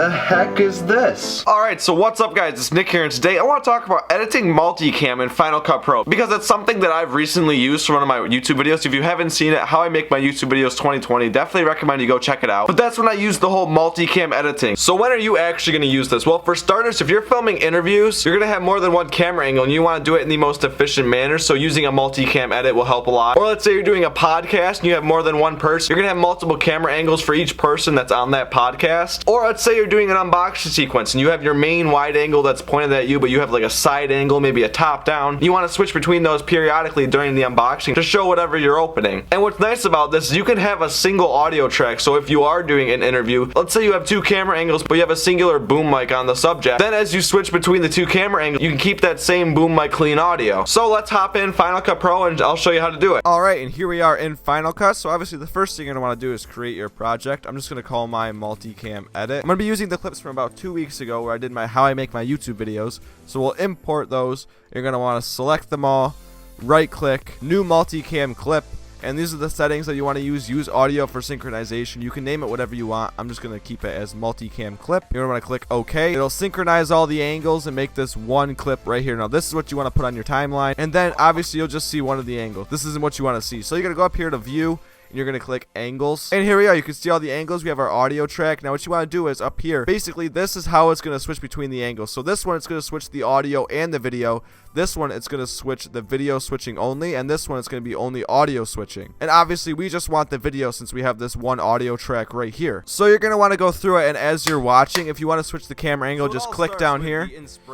the heck is this? Alright, so what's up guys, it's Nick here, and today I want to talk about editing multicam in Final Cut Pro, because it's something that I've recently used for one of my YouTube videos. If you haven't seen it, how I make my YouTube videos 2020, definitely recommend you go check it out. But that's when I use the whole multicam editing. So when are you actually going to use this? Well, for starters, if you're filming interviews, you're going to have more than one camera angle and you want to do it in the most efficient manner, so using a multicam edit will help a lot. Or let's say you're doing a podcast and you have more than one person, you're going to have multiple camera angles for each person that's on that podcast. Or let's say you're doing an unboxing sequence and you have your main wide angle that's pointed at you, but you have like a side angle, maybe a top down. You want to switch between those periodically during the unboxing to show whatever you're opening. And what's nice about this is you can have a single audio track. So if you are doing an interview, let's say you have two camera angles but you have a singular boom mic on the subject, then as you switch between the two camera angles, you can keep that same boom mic clean audio. So let's hop in Final Cut Pro and I'll show you how to do it. Alright, and here we are in Final Cut. So obviously the first thing you're going to want to do is create your project. I'm just going to call my multicam edit. I'm going to be using the clips from about 2 weeks ago where I did my how I make my YouTube videos. So we'll import those. You're going to want to select them all, right click, new multicam clip, and these are the settings that you want to use. Use audio for synchronization. You can name it whatever you want. I'm just going to keep it as multicam clip. You're going to want to click OK. It'll synchronize all the angles and make this one clip right here. Now this is what you want to put on your timeline, and then obviously you'll just see one of the angles. This isn't what you want to see. So you're going to go up here to view, and you're going to click angles, and here we are. You can see all the angles. We have our audio track. Now what you want to do is up here, basically this is how it's going to switch between the angles. So this one, it's going to switch the audio and the video. This one, it's going to switch the video switching only, and this one, it's going to be only audio switching. And obviously we just want the video since we have this one audio track right here. So you're going to want to go through it, and as you're watching, if you want to switch the camera angle, just click down here.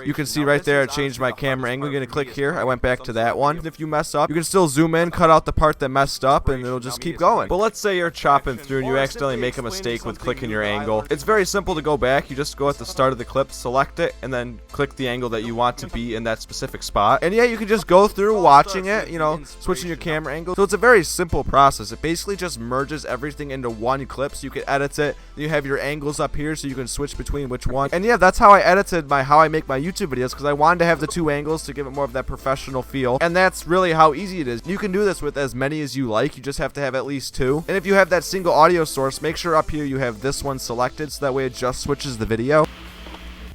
You can see right there it changed my camera angle. You're going to click here. I went back to that one. If you mess up, you can still zoom in, cut out the part that messed up, and it'll just keep going. But let's say you're chopping through and you accidentally make a mistake with clicking your angle. It's very simple to go back. You just go at the start of the clip, select it, and then click the angle that you want to be in that specific spot. And yeah, you can just go through watching it, you know, switching your camera angle. So it's a very simple process. It basically just merges everything into one clip, so you can edit it. You have your angles up here so you can switch between which one. And yeah, that's how I edited my how I make my YouTube videos, because I wanted to have the two angles to give it more of that professional feel. And that's really how easy it is. You can do this with as many as you like. You just have to have at least two. And if you have that single audio source, make sure up here you have this one selected, so that way it just switches the video.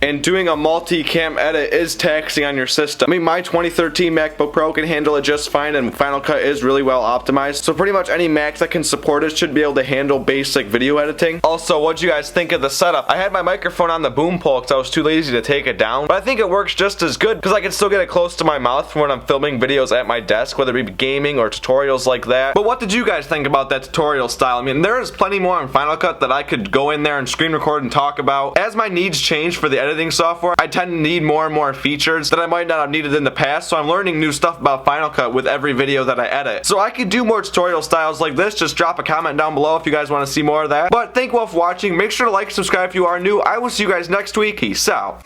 And doing a multicam edit is taxing on your system. I mean, my 2013 MacBook Pro can handle it just fine, and Final Cut is really well optimized. So pretty much any Mac that can support it should be able to handle basic video editing. Also, what'd you guys think of the setup? I had my microphone on the boom pole because I was too lazy to take it down, but I think it works just as good because I can still get it close to my mouth when I'm filming videos at my desk, whether it be gaming or tutorials like that. But what did you guys think about that tutorial style? I mean, there is plenty more in Final Cut that I could go in there and screen record and talk about. As my needs change for the editing software, I tend to need more and more features that I might not have needed in the past, so I'm learning new stuff about Final Cut with every video that I edit. So I could do more tutorial styles like this. Just drop a comment down below if you guys want to see more of that. But thank you all for watching. Make sure to like and subscribe if you are new. I will see you guys next week. Peace out.